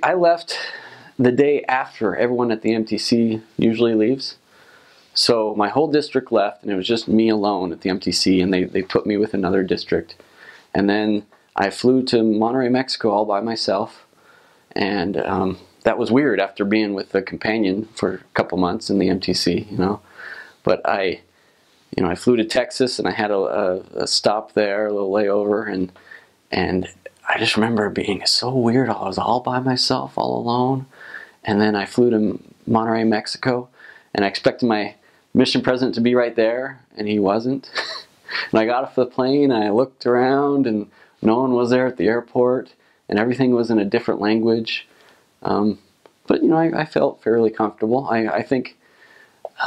I left the day after everyone at the MTC usually leaves. So my whole district left, and it was just me alone at the MTC, and they put me with another district. And then I flew to Monterrey, Mexico all by myself, and that was weird after being with a companion for a couple months in the MTC, you know. But I flew to Texas, and I had a stop there, a little layover, and I just remember it being so weird. I was all by myself, all alone. And then I flew to Monterrey, Mexico, and I expected my mission president to be right there, and he wasn't. And I got off the plane, and I looked around, and no one was there at the airport, and everything was in a different language. But you know, I felt fairly comfortable. I think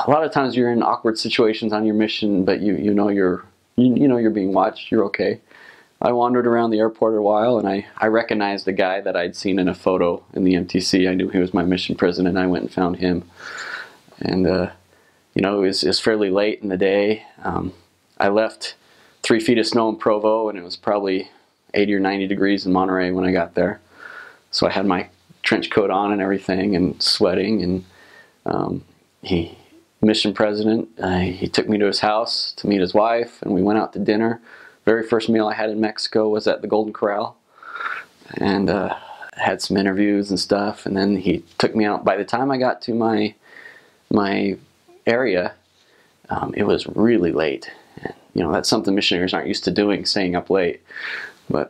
a lot of times you're in awkward situations on your mission, but you know you're being watched. You're okay. I wandered around the airport a while, and I recognized the guy that I'd seen in a photo in the MTC. I knew he was my mission president. I went and found him, and you know, it was fairly late in the day. I left 3 feet of snow in Provo, and it was probably 80 or 90 degrees in Monterey when I got there. So I had my trench coat on and everything, and sweating. And mission president, he took me to his house to meet his wife, and we went out to dinner. Very first meal I had in Mexico was at the Golden Corral, and had some interviews and stuff. And then he took me out. By the time I got to my area, it was really late. You know, that's something missionaries aren't used to doing, staying up late. But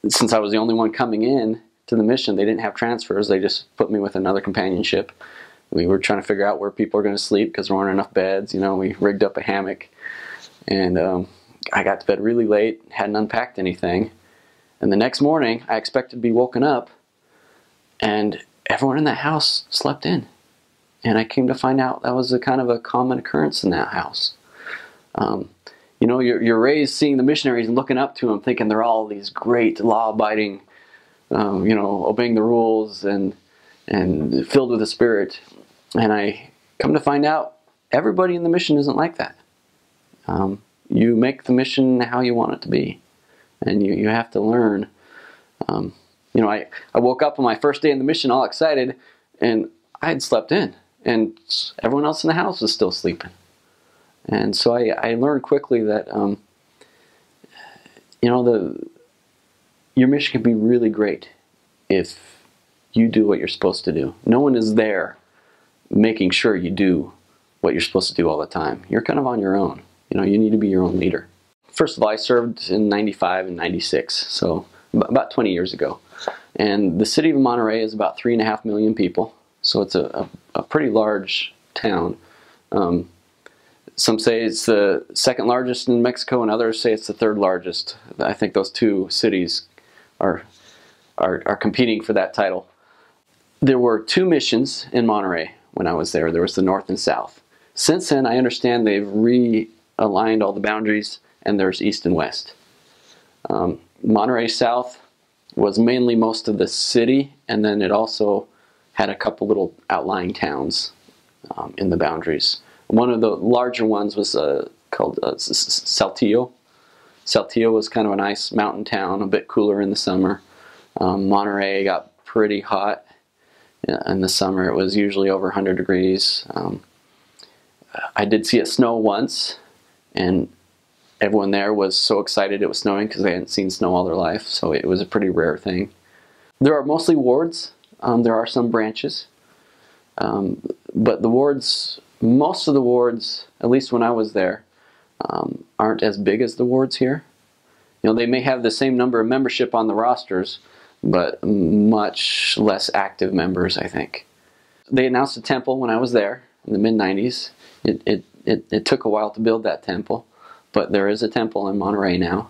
since I was the only one coming in to the mission, they didn't have transfers. They just put me with another companionship. We were trying to figure out where people are going to sleep because there weren't enough beds. You know, we rigged up a hammock. And I got to bed really late, hadn't unpacked anything. And the next morning, I expected to be woken up, and everyone in that house slept in. And I came to find out that was a kind of a common occurrence in that house. You know, you're raised seeing the missionaries and looking up to them, thinking they're all these great law-abiding, you know, obeying the rules and filled with the Spirit. And I come to find out everybody in the mission isn't like that. You make the mission how you want it to be, and you have to learn. You know, I woke up on my first day in the mission all excited, and I had slept in, and everyone else in the house was still sleeping. And so I learned quickly that you know, your mission can be really great if you do what you're supposed to do. No one is there making sure you do what you're supposed to do all the time. You're kind of on your own. You know, you need to be your own leader. First of all, I served in 95 and 96, so about 20 years ago. And the city of Monterrey is about 3.5 million people, so it's a pretty large town. Some say it's the second largest in Mexico, and others say it's the third largest. I think those two cities are competing for that title. There were 2 missions in Monterrey when I was there. There was the north and south. Since then, I understand they've realigned all the boundaries, and there's east and west. Monterrey South was mainly most of the city, and then it also had a couple little outlying towns in the boundaries. One of the larger ones was called Saltillo. Saltillo was kind of a nice mountain town, a bit cooler in the summer. Monterrey got pretty hot in the summer. It was usually over 100 degrees. I did see it snow once, and everyone there was so excited it was snowing because they hadn't seen snow all their life, so it was a pretty rare thing. There are mostly wards. There are some branches, but the wards, most of the wards, at least when I was there, aren't as big as the wards here. You know, they may have the same number of membership on the rosters, but much less active members, I think. They announced a temple when I was there in the mid-90s. It took a while to build that temple, but there is a temple in Monterrey now.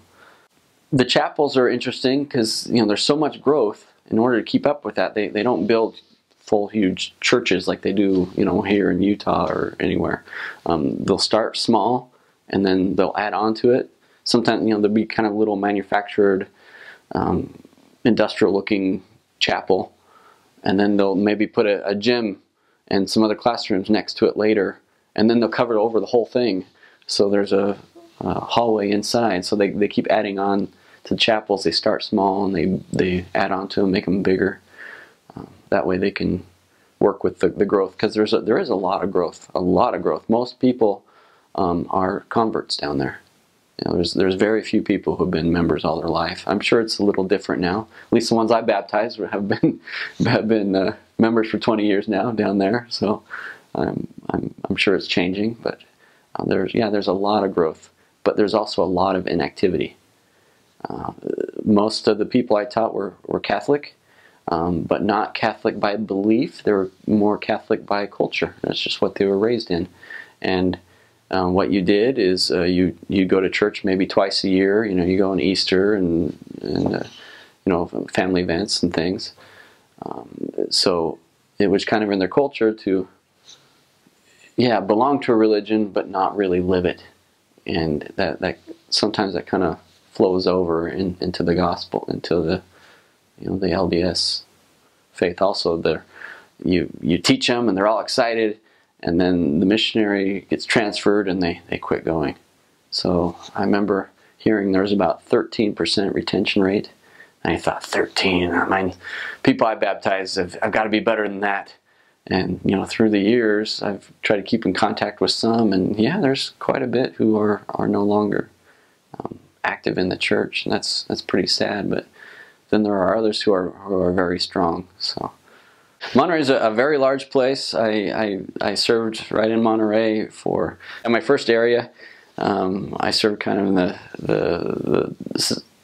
The chapels are interesting because, you know, there's so much growth. In order to keep up with that, they don't build full huge churches like they do, you know, here in Utah or anywhere. They'll start small and then they'll add on to it. Sometimes, you know, there'll be kind of little manufactured, industrial looking chapel, and then they'll maybe put a gym and some other classrooms next to it later, and then they'll cover over the whole thing. So there's a hallway inside, so they keep adding on to chapels, they start small and they add on to them, make them bigger. That way they can work with the growth, because there is a lot of growth. Most people are converts down there. You know, there's very few people who have been members all their life. I'm sure it's a little different now. At least the ones I baptized have been members for 20 years now down there. So I'm sure it's changing. But there's a lot of growth. But there's also a lot of inactivity. Most of the people I taught were Catholic, but not Catholic by belief. They were more Catholic by culture. That's just what they were raised in. And what you did is you go to church maybe twice a year. You know, you go on Easter and you know, family events and things. So it was kind of in their culture to belong to a religion but not really live it, and that sometimes that kind of flows over into the gospel, into the the LDS faith. Also, you teach them and they're all excited. And then the missionary gets transferred and they quit going. So I remember hearing there was about 13% retention rate. And I thought, 13? I mean, people I baptized, I've got to be better than that. And through the years, I've tried to keep in contact with some, and there's quite a bit who are no longer active in the church, and that's pretty sad. But then there are others who are very strong. So Monterrey is a very large place. I served right in Monterrey in my first area. I served kind of in the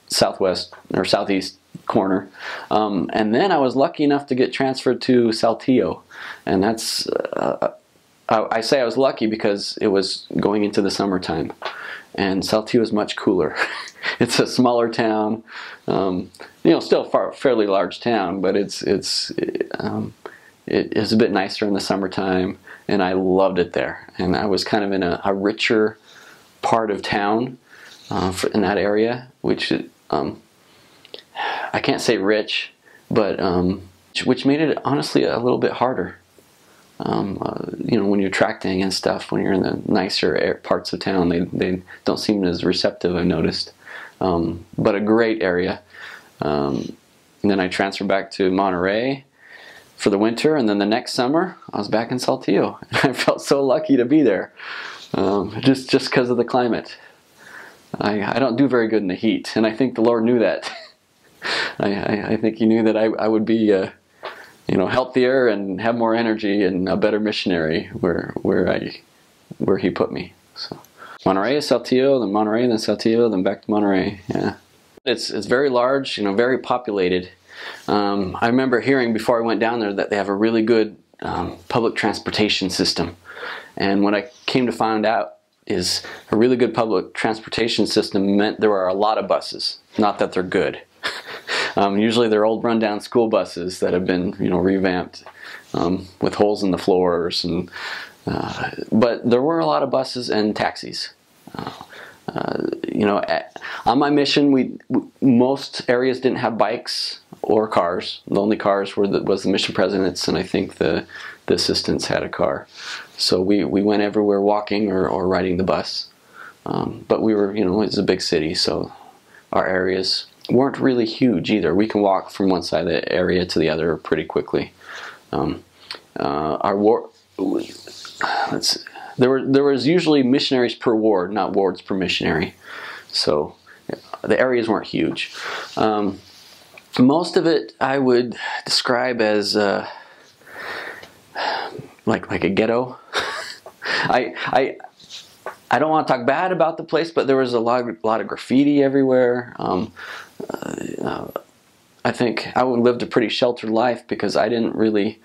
southwest or southeast corner, and then I was lucky enough to get transferred to Saltillo, and that's I say I was lucky because it was going into the summertime, and Saltillo is much cooler. It's a smaller town, still fairly large town, but it's a bit nicer in the summertime, and I loved it there. And I was kind of in a richer part of town in that area, which I can't say rich, but which made it honestly a little bit harder. When you're attracting and stuff, when you're in the nicer parts of town, they don't seem as receptive, I've noticed. But a great area. And then I transferred back to Monterrey for the winter, and then the next summer I was back in Saltillo. I felt so lucky to be there, just because of the climate. I don't do very good in the heat, and I think the Lord knew that. I think He knew that I would be healthier and have more energy and a better missionary where He put me. So Monterrey, Saltillo, then Monterrey, then Saltillo, then back to Monterrey. Yeah, it's very large, very populated. I remember hearing before I went down there that they have a really good public transportation system, and what I came to find out is a really good public transportation system meant there were a lot of buses. Not that they're good. Usually they're old rundown school buses that have been revamped with holes in the floors, and but there were a lot of buses and taxis. On my mission, most areas didn't have bikes or cars. The only cars was the mission presidents, and I think the assistants had a car. So we went everywhere walking or riding the bus. But we were, it's a big city, so our areas weren't really huge either. We can walk from one side of the area to the other pretty quickly. There was usually missionaries per ward, not wards per missionary. So the areas weren't huge. Most of it I would describe as like a ghetto. I don't want to talk bad about the place, but there was a lot of graffiti everywhere. I think I lived a pretty sheltered life because I didn't really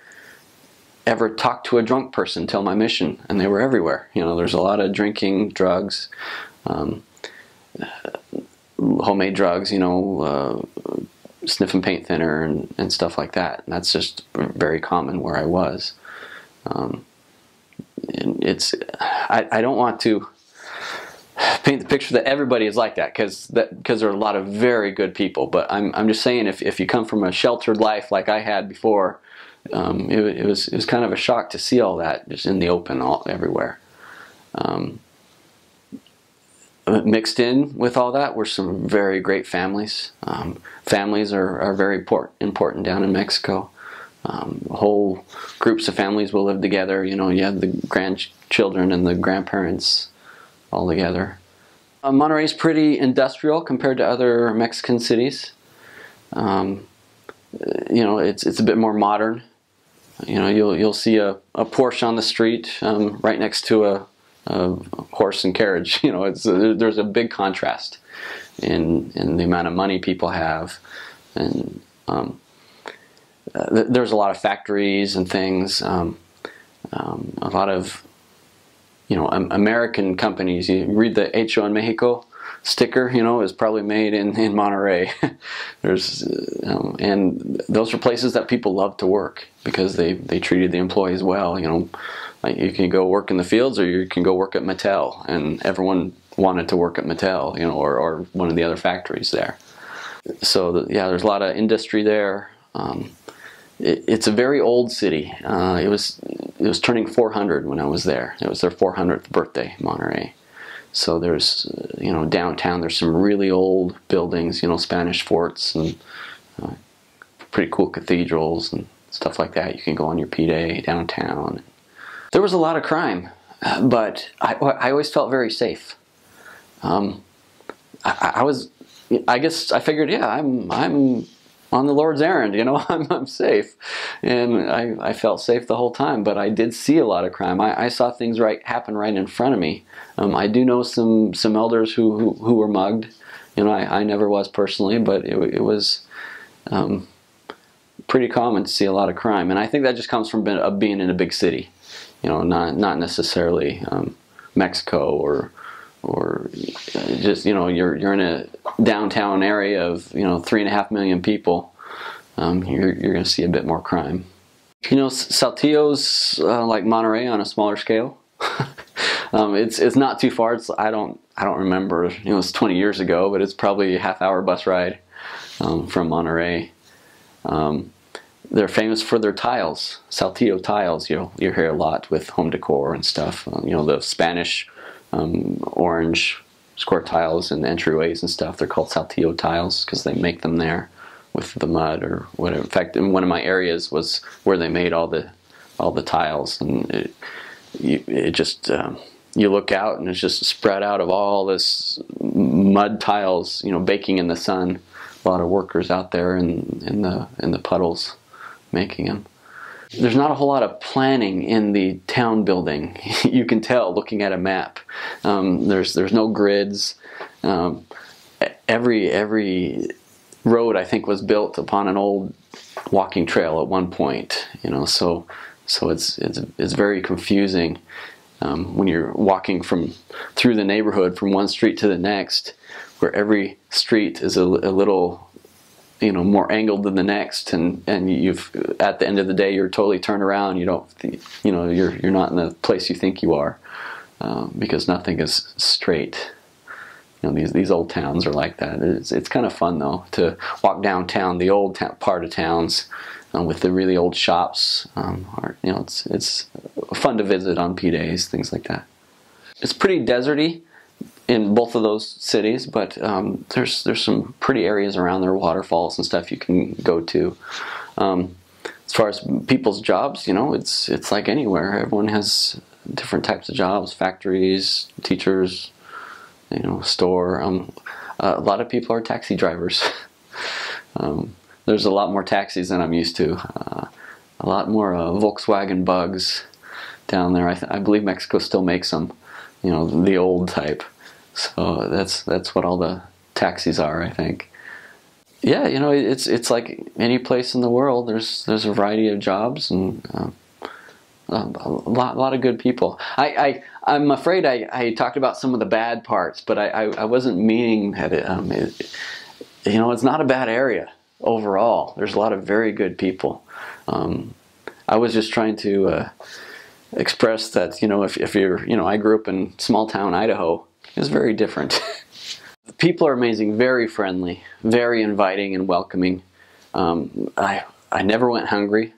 ever talk to a drunk person till my mission, and they were everywhere. There's a lot of drinking, drugs, homemade drugs, sniffing paint thinner and stuff like that. And that's just very common where I was. I don't want to paint the picture that everybody is like that, because there are a lot of very good people. But I'm just saying, if you come from a sheltered life like I had before, it was kind of a shock to see all that just in the open everywhere. Mixed in with all that were some very great families. Families are very important down in Mexico. Whole groups of families will live together. You know, you have the grandchildren and the grandparents all together. Monterrey is pretty industrial compared to other Mexican cities. You know, it's a bit more modern. You know, you'll see a Porsche on the street right next to a horse and carriage. You know, there's a big contrast in the amount of money people have, and there's a lot of factories and things. A lot of, you know, American companies. You read the Hecho en Mexico sticker, you know, is probably made in Monterrey. There's and those are places that people love to work because they treated the employees well. You know, like you can go work in the fields or you can go work at Mattel, and everyone wanted to work at Mattel, you know, or one of the other factories there. So yeah, there's a lot of industry there. It's a very old city. It was turning 400 when I was there. It was their 400th birthday, Monterrey. So there's, you know, downtown there's some really old buildings, you know, Spanish forts and pretty cool cathedrals and stuff like that. You can go on your P-Day downtown. There was a lot of crime, but I always felt very safe. I guess I figured, yeah, I'm on the Lord's errand, you know, I'm safe, and I felt safe the whole time. But I did see a lot of crime. I saw things happen right in front of me. I do know some elders who were mugged. You know, I never was personally, but it was pretty common to see a lot of crime, and I think that just comes from being in a big city. You know, not necessarily Mexico or just, you know, you're in a downtown area of, you know, 3.5 million people. You're going to see a bit more crime. You know, Saltillo's like Monterrey on a smaller scale. It's not too far. I don't remember. You know, it's 20 years ago, but it's probably a half-hour bus ride from Monterrey. They're famous for their tiles, Saltillo tiles. You hear a lot with home decor and stuff. You know, the Spanish orange square tiles and entryways and stuff. They're called Saltillo tiles because they make them there with the mud or whatever. In fact, in one of my areas was where they made all the tiles, and it just you look out and it's just spread out of all this mud tiles, you know, baking in the sun. A lot of workers out there in the puddles making them. There's not a whole lot of planning in the town building. You can tell looking at a map. There's no grids. Every road, I think, was built upon an old walking trail at one point. You know, so it's very confusing when you're walking through the neighborhood from one street to the next, where every street is a little, you know, more angled than the next, and you've, at the end of the day, you're totally turned around. You don't, you know, you're not in the place you think you are, because nothing is straight. You know, these old towns are like that. It's kind of fun though to walk downtown, the old part of towns, with the really old shops. You know, it's fun to visit on P-Days, things like that. It's pretty deserty in both of those cities, but there's some pretty areas around there, waterfalls and stuff you can go to. As far as people's jobs, you know, it's like anywhere. Everyone has different types of jobs: factories, teachers, you know, store. A lot of people are taxi drivers. There's a lot more taxis than I'm used to. A lot more Volkswagen Bugs down there. I believe Mexico still makes them, you know, the old type. So that's what all the taxis are, I think. Yeah, you know, it's like any place in the world. There's a variety of jobs and a lot of good people. I'm afraid I talked about some of the bad parts, but I wasn't meaning that you know, it's not a bad area overall. There's a lot of very good people. I was just trying to express that, you know, if you're, you know, I grew up in small town Idaho. It's very different. The people are amazing, very friendly, very inviting and welcoming. I never went hungry,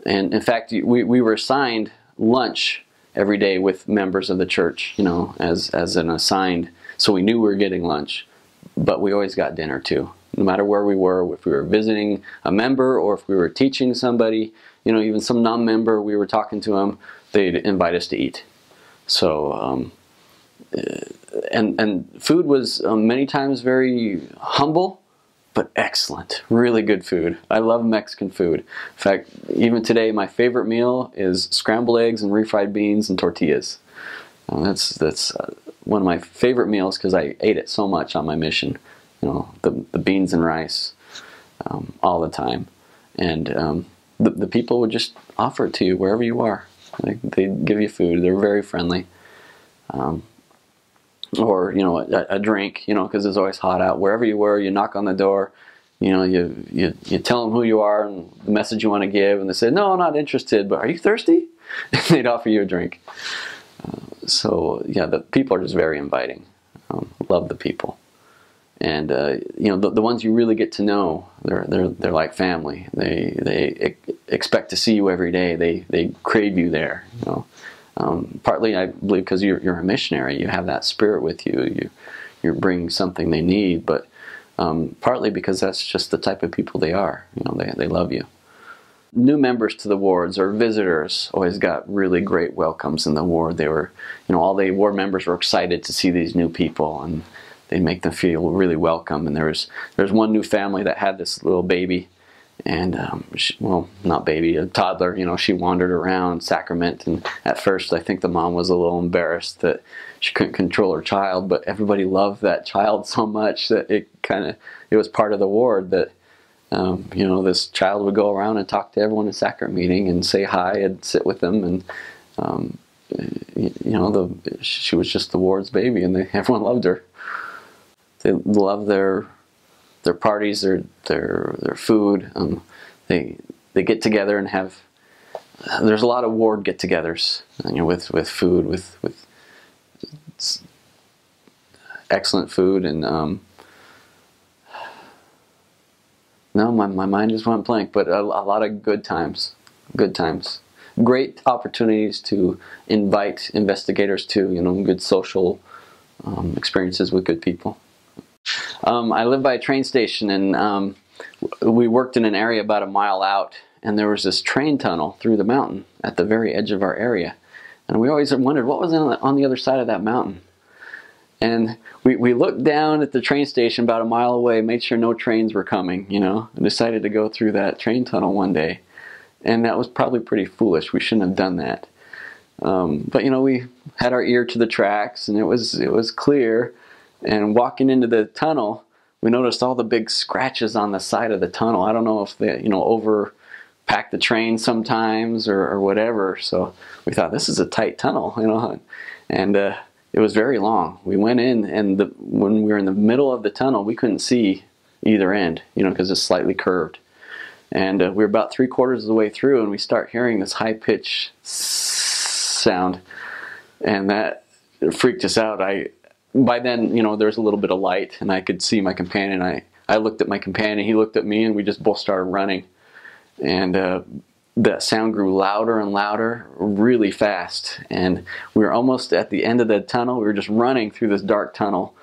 and in fact, we were assigned lunch every day with members of the church, you know, as an assigned So we knew we were getting lunch, but we always got dinner too. No matter where we were, if we were visiting a member or if we were teaching somebody, you know, even some non-member, we were talking to them, they'd invite us to eat. So, and food was many times very humble, but excellent. Really good food. I love Mexican food. In fact, even today, my favorite meal is scrambled eggs and refried beans and tortillas. That's one of my favorite meals because I ate it so much on my mission. You know, the beans and rice all the time. And the people would just offer it to you wherever you are. They'd give you food. They're very friendly. Or, you know, a drink, you know, because it's always hot out. Wherever you were, you knock on the door, you know, you tell them who you are and the message you want to give, and they say, no, I'm not interested, but are you thirsty? And they'd offer you a drink. So, yeah, the people are just very inviting. Love the people. And, you know, the ones you really get to know, they're like family. They expect to see you every day. They crave you there, you know. Partly, I believe, because you're a missionary, you have that spirit with you. You're bringing something they need, but partly because that's just the type of people they are. You know, they love you. New members to the wards or visitors always got really great welcomes in the ward. They were, you know, all the ward members were excited to see these new people, and they make them feel really welcome. And there's one new family that had this little baby. And, well, not baby, a toddler, you know, she wandered around Sacrament, and at first I think the mom was a little embarrassed that she couldn't control her child, but everybody loved that child so much that it was part of the ward that, you know, this child would go around and talk to everyone in Sacrament meeting and say hi and sit with them, and, you know, she was just the ward's baby, and everyone loved her. They loved their parties, their food. They get together and have. There's a lot of ward get-togethers, you know, with food, with excellent food, and no, my mind just went blank. But a lot of good times, great opportunities to invite investigators to, you know, good social experiences with good people. I live by a train station, and we worked in an area about a mile out, and there was this train tunnel through the mountain at the very edge of our area. And we always wondered what was on the other side of that mountain. And we looked down at the train station about a mile away, made sure no trains were coming, you know, and decided to go through that train tunnel one day. And that was probably pretty foolish. We shouldn't have done that. But, you know, we had our ear to the tracks, and it was clear. And walking into the tunnel, we noticed all the big scratches on the side of the tunnel. I don't know if they, you know, overpack the train sometimes or whatever. So we thought, this is a tight tunnel, you know. And it was very long. We went in, and when we were in the middle of the tunnel, we couldn't see either end, you know, because it's slightly curved. And we were about 3/4 of the way through, and we start hearing this high-pitched sound. And that freaked us out. By then, you know, there was a little bit of light, and I could see my companion. I looked at my companion, he looked at me, and we just both started running. And the sound grew louder and louder, really fast. And we were almost at the end of the tunnel. We were just running through this dark tunnel.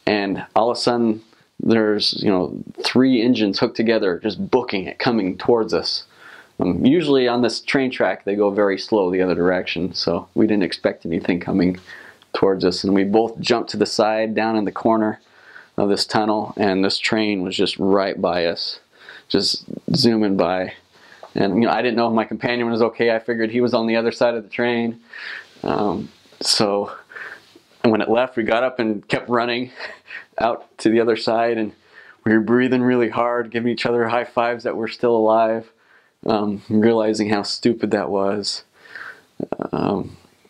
And all of a sudden, there's, you know, 3 engines hooked together, just booking it, coming towards us. Usually on this train track, they go very slow the other direction, so we didn't expect anything coming towards us, and we both jumped to the side down in the corner of this tunnel, and this train was just right by us, just zooming by. And, you know, I didn't know if my companion was okay. I figured he was on the other side of the train. So and when it left, we got up and kept running out to the other side, and we were breathing really hard, giving each other high fives that we're still alive, realizing how stupid that was.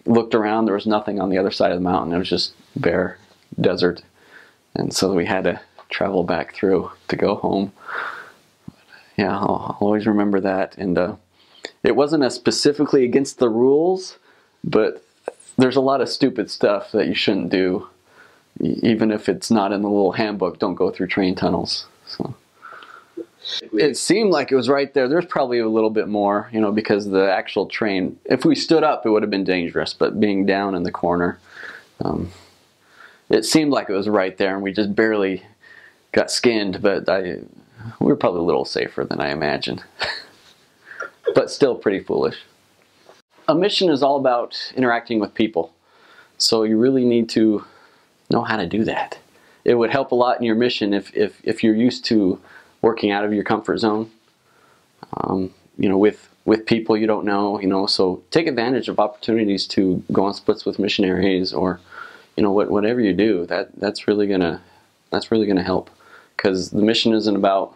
Looked around, there was nothing on the other side of the mountain. It was just bare desert, and so we had to travel back through to go home. Yeah, I'll always remember that. And it wasn't as specifically against the rules, but there's a lot of stupid stuff that you shouldn't do, even if it's not in the little handbook. Don't go through train tunnels. So it seemed like it was right there. There's probably a little bit more, you know, because the actual train, if we stood up, it would have been dangerous, but being down in the corner, it seemed like it was right there, and we just barely got skinned, but we were probably a little safer than I imagined. But still pretty foolish. A mission is all about interacting with people, so you really need to know how to do that. It would help a lot in your mission if you're used to working out of your comfort zone, with people you don't know, so take advantage of opportunities to go on splits with missionaries, or whatever you do. That's really gonna help, because the mission isn't about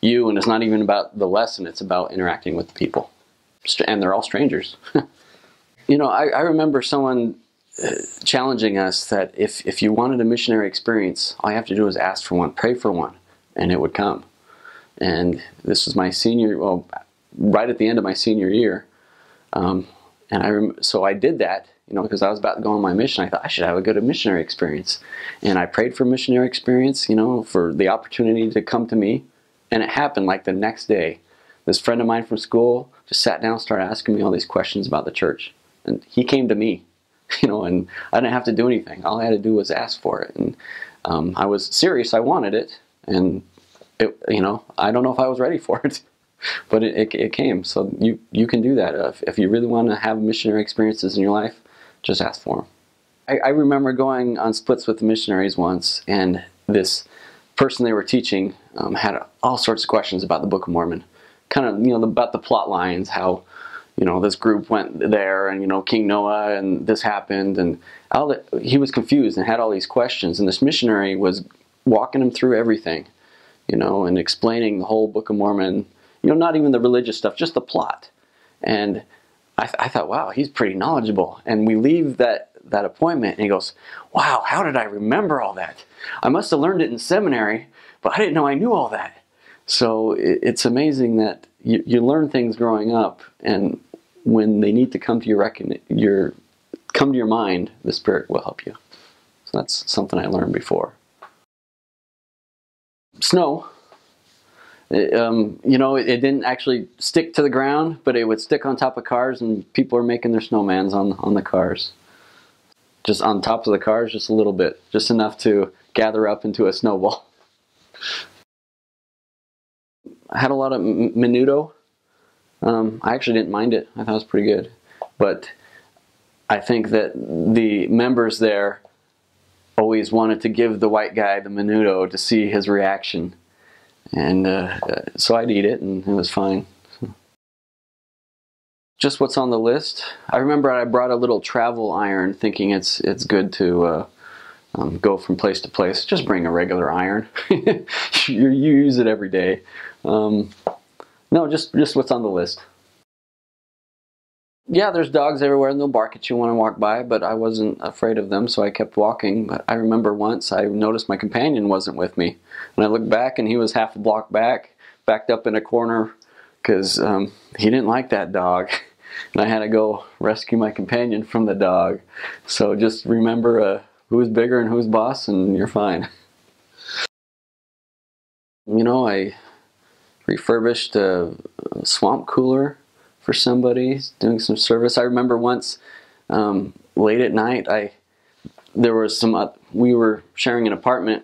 you, and it's not even about the lesson. It's about interacting with the people, and they're all strangers. I remember someone challenging us that if you wanted a missionary experience, all you have to do is ask for one, pray for one, and it would come. And this was my right at the end of my senior year, so I did that, because I was about to go on my mission. I thought I should have a good missionary experience, and I prayed for missionary experience, for the opportunity to come to me, and it happened like the next day. This friend of mine from school just sat down and started asking me all these questions about the church, and he came to me, and I didn't have to do anything. All I had to do was ask for it, and I was serious. I wanted it, and I don't know if I was ready for it, but it came. So you can do that. If you really want to have missionary experiences in your life, just ask for them. I remember going on splits with the missionaries once, and this person they were teaching had all sorts of questions about the Book of Mormon, kind of about the plot lines, how this group went there, and King Noah, and this happened, and he was confused and had all these questions, and this missionary was walking him through everything, and explaining the whole Book of Mormon, not even the religious stuff, just the plot. And I thought, wow, he's pretty knowledgeable. And we leave that appointment, and he goes, wow, how did I remember all that? I must have learned it in seminary, but I didn't know I knew all that. So it's amazing that you learn things growing up, and when they need to come to your mind, the Spirit will help you. So that's something I learned before. Snow. It didn't actually stick to the ground, but it would stick on top of cars, and people are making their snowmans on the cars. Just on top of the cars, just a little bit, just enough to gather up into a snowball. I had a lot of menudo. I actually didn't mind it. I thought it was pretty good. But I think that the members there always wanted to give the white guy the menudo to see his reaction. And so I'd eat it, and it was fine. Just what's on the list. I remember I brought a little travel iron, thinking it's good to go from place to place. Just bring a regular iron. you use it every day. No, just what's on the list. Yeah, there's dogs everywhere, and they'll bark at you when I walk by, but I wasn't afraid of them, so I kept walking. But I remember once I noticed my companion wasn't with me, and I looked back, and he was half a block backed up in a corner, because he didn't like that dog, and I had to go rescue my companion from the dog. So just remember who's bigger and who's boss, and you're fine. I refurbished a swamp cooler for somebody, doing some service. I remember once, late at night, we were sharing an apartment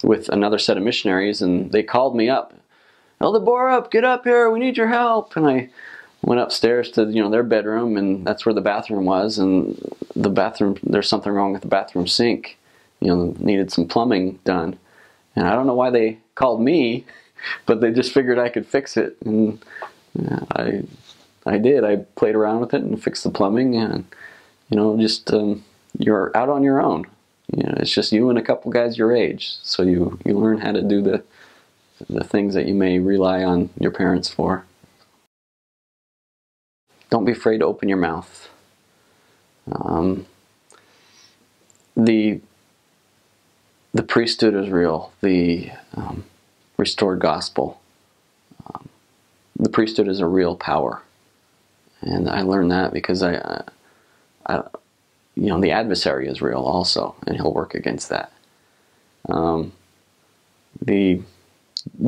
with another set of missionaries, and they called me up. Elder Borup, get up here, we need your help. And I went upstairs to their bedroom, and that's where the bathroom was, and the bathroom, there's something wrong with the bathroom sink. Needed some plumbing done. And I don't know why they called me, but they just figured I could fix it, and I did. I played around with it and fixed the plumbing, and you're out on your own. It's just you and a couple guys your age, so you learn how to do the things that you may rely on your parents for. Don't be afraid to open your mouth. The priesthood is real. The restored gospel. The priesthood is a real power, and I learned that because the adversary is real also, and he'll work against that. The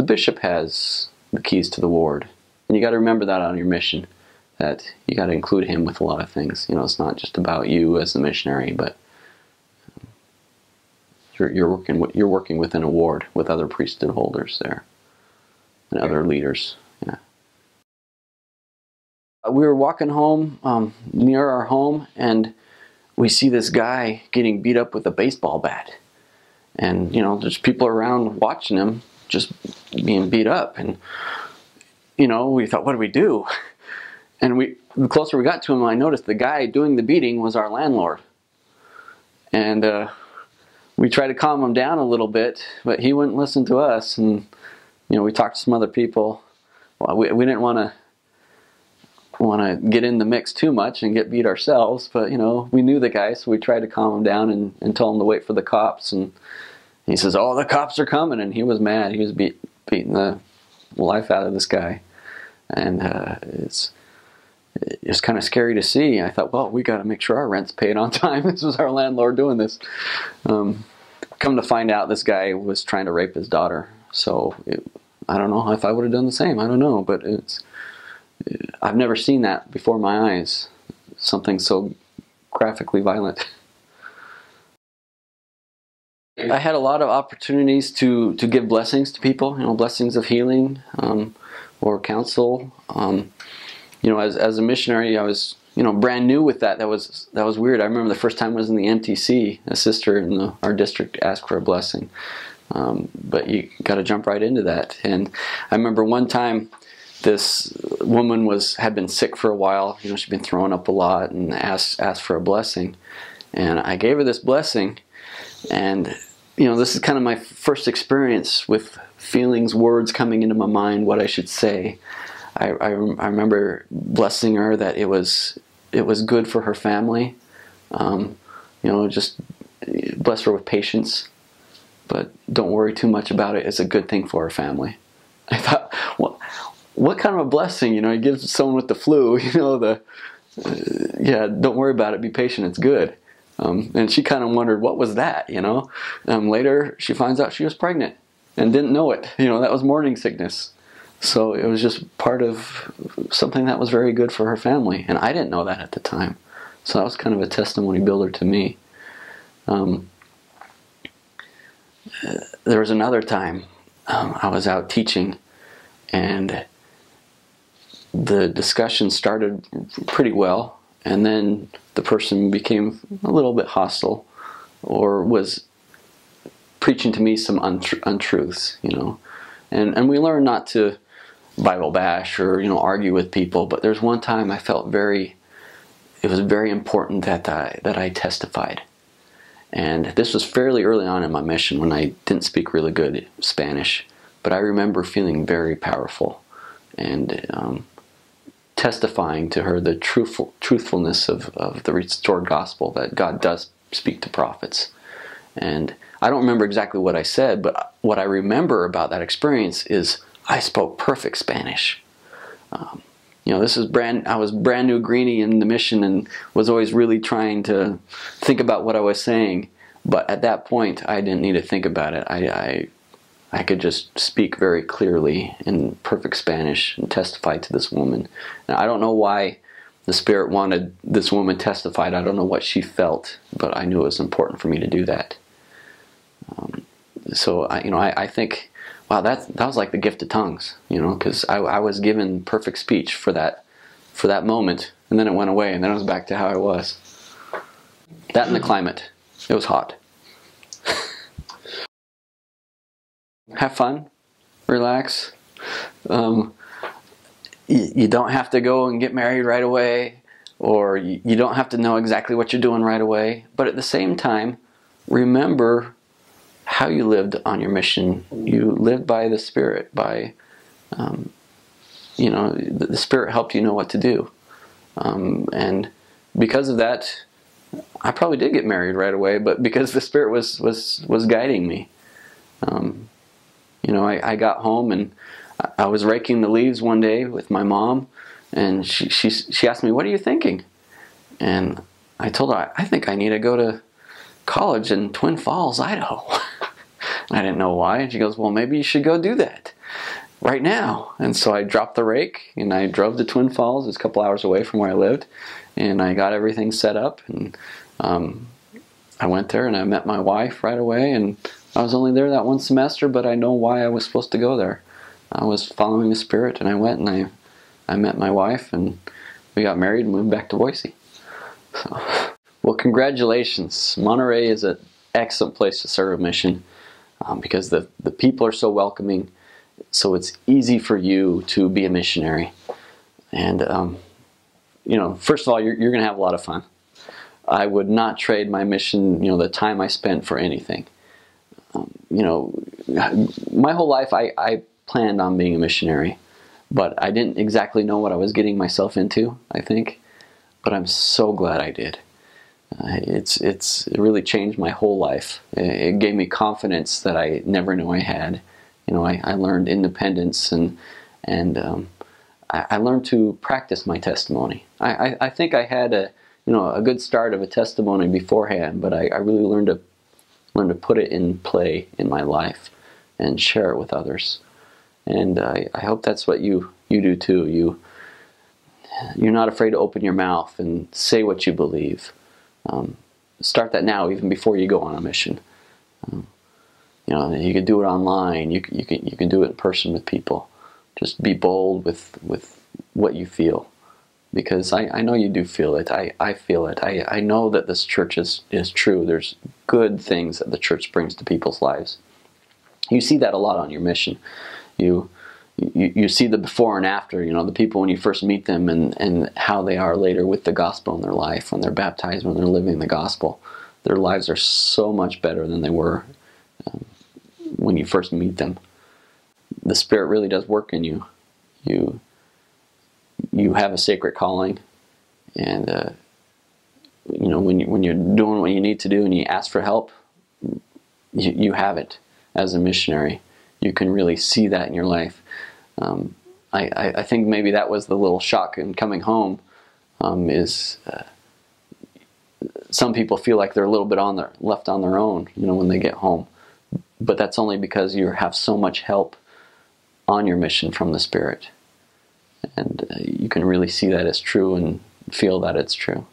bishop has the keys to the ward, and you got to remember that on your mission, that you got to include him with a lot of things. It's not just about you as the missionary, but You're working within a ward with other priesthood holders there and other leaders. Yeah. We were walking home near our home, and we see this guy getting beat up with a baseball bat. And, you know, there's people around watching him just being beat up. And, you know, we thought, what do we do? And the closer we got to him, I noticed the guy doing the beating was our landlord. And we tried to calm him down a little bit, but he wouldn't listen to us. And, you know, we talked to some other people. Well, we didn't want to get in the mix too much and get beat ourselves, but, you know, we knew the guy, so we tried to calm him down and told him to wait for the cops. And he says, oh, the cops are coming, and he was mad. He was beating the life out of this guy. And it's kind of scary to see. I thought, well, we got to make sure our rent's paid on time. This was our landlord doing this. Come to find out, this guy was trying to rape his daughter. So I don't know if I would have done the same. I don't know, but I've never seen that before my eyes. Something so graphically violent. I had a lot of opportunities to give blessings to people, you know, blessings of healing or counsel. You know, as a missionary, I was, you know, brand new with that. That was weird. I remember the first time I was in the MTC, a sister in our district asked for a blessing. But you got to jump right into that. And I remember one time, this woman had been sick for a while. You know, she'd been throwing up a lot and asked for a blessing. And I gave her this blessing. And, you know, this is kind of my first experience with feelings, words coming into my mind, what I should say. I remember blessing her that it was good for her family. You know, just bless her with patience. But don't worry too much about it. It's a good thing for her family. I thought, well, what kind of a blessing, you know, you give someone with the flu, you know, yeah, don't worry about it, be patient, it's good. And she kind of wondered, what was that, you know? Later, she finds out she was pregnant and didn't know it. You know, that was morning sickness. So it was just part of something that was very good for her family. And I didn't know that at the time. So that was kind of a testimony builder to me. There was another time I was out teaching, and the discussion started pretty well, and then the person became a little bit hostile or was preaching to me some untruths, you know. And we learn not to Bible bash or, you know, argue with people, but there's one time I felt it was very important that I testified. And this was fairly early on in my mission when I didn't speak really good Spanish, but I remember feeling very powerful and testifying to her the truthfulness of the restored gospel, that God does speak to prophets. And I don't remember exactly what I said, but what I remember about that experience is I spoke perfect Spanish. You know, I was brand new greenie in the mission and was always really trying to think about what I was saying. But at that point, I didn't need to think about it. I could just speak very clearly in perfect Spanish and testify to this woman. And I don't know why the Spirit wanted this woman testified. I don't know what she felt, but I knew it was important for me to do that. So I think, wow, that was like the gift of tongues, you know, because I was given perfect speech for that moment, and then it went away, and then I was back to how I was. That and the climate. It was hot. Have fun, relax. You don't have to go and get married right away, or you don't have to know exactly what you're doing right away, but at the same time, remember how you lived on your mission. You lived by the Spirit, by, you know, the Spirit helped you know what to do. And because of that, I probably did get married right away, but because the Spirit was guiding me. You know, I got home and I was raking the leaves one day with my mom, and she asked me, "What are you thinking?" And I told her, I think I need to go to college in Twin Falls, Idaho. I didn't know why, and she goes, "Well, maybe you should go do that right now." And so I dropped the rake and I drove to Twin Falls. It's a couple hours away from where I lived, and I got everything set up, and I went there and I met my wife right away, and I was only there that one semester, but I know why I was supposed to go there. I was following the Spirit, and I went and I met my wife, and we got married and moved back to Boise. So, well, congratulations. Monterey is an excellent place to serve a mission because the people are so welcoming, so it's easy for you to be a missionary. And, first of all, you're going to have a lot of fun. I would not trade my mission, the time I spent for anything. My whole life I planned on being a missionary, but I didn't exactly know what I was getting myself into, I think. But I'm so glad I did. It really changed my whole life. It gave me confidence that I never knew I had. I learned independence, and I learned to practice my testimony. I think I had a good start of a testimony beforehand, but I really learned to put it in play in my life and share it with others. And I hope that's what you do too. You're not afraid to open your mouth and say what you believe. Start that now, even before you go on a mission. You can do it online. You can do it in person with people. Just be bold with what you feel, because I know you do feel it. I feel it. I know that this church is true. There's good things that the church brings to people's lives. You see that a lot on your mission. You see the before and after, the people when you first meet them and how they are later with the gospel in their life, when they're baptized, when they're living the gospel. Their lives are so much better than they were when you first meet them. The Spirit really does work in you. You have a sacred calling, and when you're doing what you need to do and you ask for help, you have it as a missionary. You can really see that in your life. I think maybe that was the little shock in coming home. Some people feel like they're a little bit left on their own, when they get home. But that's only because you have so much help on your mission from the Spirit. And you can really see that it's true and feel that it's true.